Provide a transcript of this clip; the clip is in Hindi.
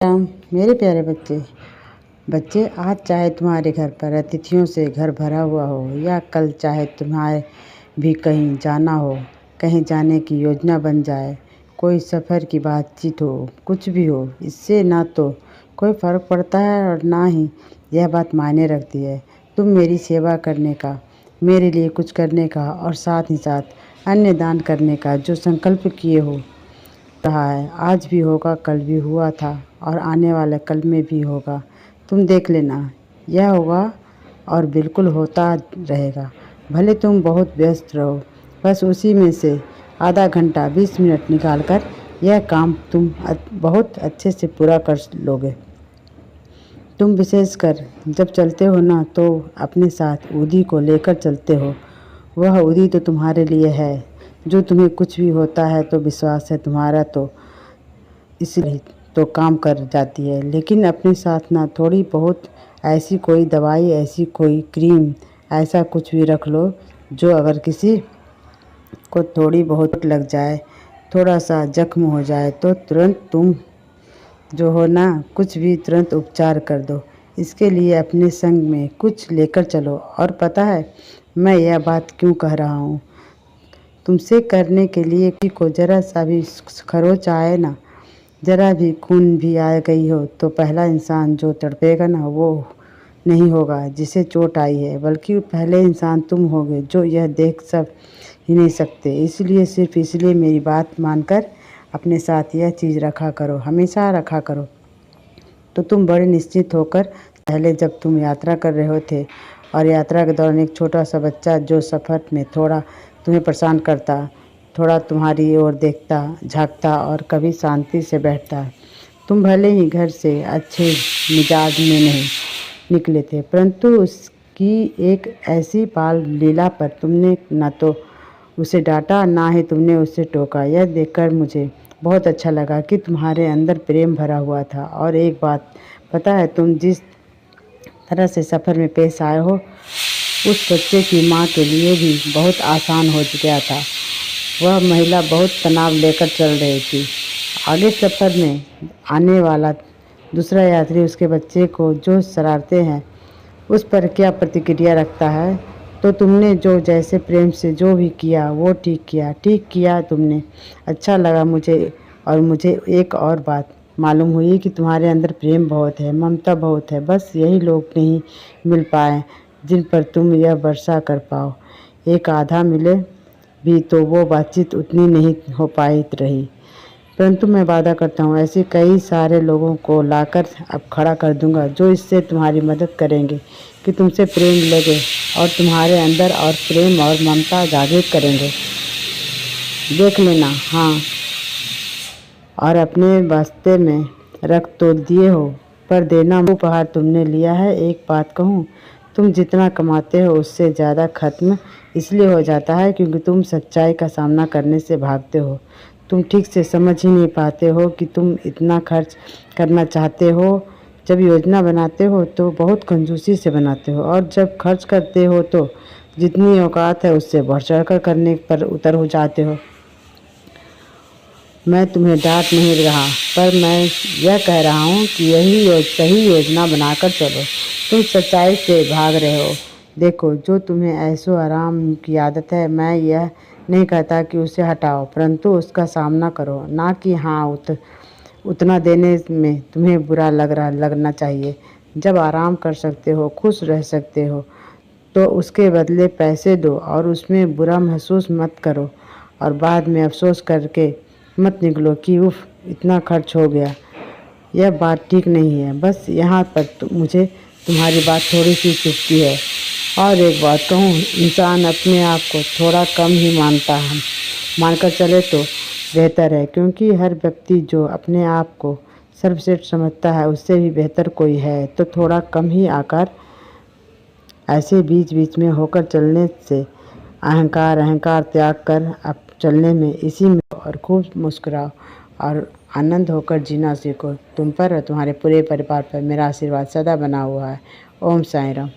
राम, मेरे प्यारे बच्चे बच्चे आज चाहे तुम्हारे घर पर अतिथियों से घर भरा हुआ हो या कल चाहे तुम्हारे भी कहीं जाना हो, कहीं जाने की योजना बन जाए, कोई सफ़र की बातचीत हो, कुछ भी हो, इससे ना तो कोई फ़र्क पड़ता है और ना ही यह बात मायने रखती है। तुम मेरी सेवा करने का, मेरे लिए कुछ करने का और साथ ही साथ अन्य दान करने का जो संकल्प किए हो रहा है, आज भी होगा, कल भी हुआ था और आने वाले कल में भी होगा। तुम देख लेना, यह होगा और बिल्कुल होता रहेगा। भले तुम बहुत व्यस्त रहो, बस उसी में से आधा घंटा 20 मिनट निकाल कर यह काम तुम बहुत अच्छे से पूरा कर लोगे। तुम विशेषकर जब चलते हो ना तो अपने साथ ऊदी को लेकर चलते हो। वह ऊदी तो तुम्हारे लिए है, जो तुम्हें कुछ भी होता है तो विश्वास है तुम्हारा तो इसलिए तो काम कर जाती है। लेकिन अपने साथ ना थोड़ी बहुत ऐसी कोई दवाई, ऐसी कोई क्रीम, ऐसा कुछ भी रख लो जो अगर किसी को थोड़ी बहुत लग जाए, थोड़ा सा जख्म हो जाए तो तुरंत तुम जो हो ना कुछ भी तुरंत उपचार कर दो। इसके लिए अपने संग में कुछ लेकर चलो। और पता है मैं यह बात क्यों कह रहा हूँ? तुमसे करने के लिए किसी को ज़रा सा भी खरोच आए ना, ज़रा भी खून भी आ गई हो तो पहला इंसान जो तड़पेगा ना वो नहीं होगा जिसे चोट आई है, बल्कि पहले इंसान तुम होगे जो यह देख सब ही नहीं सकते। इसलिए सिर्फ इसलिए मेरी बात मानकर अपने साथ यह चीज़ रखा करो, हमेशा रखा करो। तो तुम बड़े निश्चित होकर पहले जब तुम यात्रा कर रहे होते और यात्रा के दौरान एक छोटा सा बच्चा जो सफ़र में थोड़ा तुम्हें परेशान करता, थोड़ा तुम्हारी ओर देखता, झांकता और कभी शांति से बैठता। तुम भले ही घर से अच्छे मिजाज में नहीं निकले थे, परंतु उसकी एक ऐसी बाल लीला पर तुमने न तो उसे डांटा, ना ही तुमने उसे टोका। यह देखकर मुझे बहुत अच्छा लगा कि तुम्हारे अंदर प्रेम भरा हुआ था। और एक बात पता है, तुम जिस तरह से सफ़र में पेश आए हो उस बच्चे की माँ के लिए भी बहुत आसान हो गया था। वह महिला बहुत तनाव लेकर चल रही थी। आगे सफ़र में आने वाला दूसरा यात्री उसके बच्चे को जो शरारते हैं उस पर क्या प्रतिक्रिया रखता है, तो तुमने जो जैसे प्रेम से जो भी किया वो ठीक किया तुमने। अच्छा लगा मुझे। और मुझे एक और बात मालूम हुई कि तुम्हारे अंदर प्रेम बहुत है, ममता बहुत है। बस यही लोग नहीं मिल पाए जिन पर तुम यह वर्षा कर पाओ। एक आधा मिले भी तो वो बातचीत उतनी नहीं हो पाई रही। परंतु मैं वादा करता हूँ ऐसे कई सारे लोगों को लाकर अब खड़ा कर दूंगा जो इससे तुम्हारी मदद करेंगे कि तुमसे प्रेम लगे और तुम्हारे अंदर और प्रेम और ममता जागृत करेंगे। देख लेना। हाँ, और अपने वास्ते में रख तो दिए हो, पर देना उपहार तुमने लिया है। एक बात कहूँ, तुम जितना कमाते हो उससे ज़्यादा खत्म इसलिए हो जाता है क्योंकि तुम सच्चाई का सामना करने से भागते हो। तुम ठीक से समझ ही नहीं पाते हो कि तुम इतना खर्च करना चाहते हो। जब योजना बनाते हो तो बहुत कंजूसी से बनाते हो और जब खर्च करते हो तो जितनी औकात है उससे बढ़ चढ़ कर करने पर उतर हो जाते हो। मैं तुम्हें डांट नहीं रहा, पर मैं यह कह रहा हूँ कि यही सही योजना बनाकर चलो। तुम सच्चाई से भाग रहे हो। देखो, जो तुम्हें ऐशो आराम की आदत है, मैं यह नहीं कहता कि उसे हटाओ, परंतु उसका सामना करो। ना कि हाँ उतना देने में तुम्हें बुरा लगना चाहिए। जब आराम कर सकते हो, खुश रह सकते हो, तो उसके बदले पैसे दो और उसमें बुरा महसूस मत करो और बाद में अफसोस करके मत निकलो कि उफ इतना खर्च हो गया। यह बात ठीक नहीं है। बस यहाँ पर मुझे तुम्हारी बात थोड़ी सी चुभती है। और एक बात कहूँ, इंसान अपने आप को थोड़ा कम ही मानकर चले तो बेहतर है, क्योंकि हर व्यक्ति जो अपने आप को सर्वश्रेष्ठ समझता है उससे भी बेहतर कोई है। तो थोड़ा कम ही आकर ऐसे बीच बीच में होकर चलने से अहंकार त्याग कर अब चलने में इसी में और खूब मुस्कुराओ और आनंद होकर जीना सीखो। तुम पर और तुम्हारे पूरे परिवार पर मेरा आशीर्वाद सदा बना हुआ है। ओम साईं राम।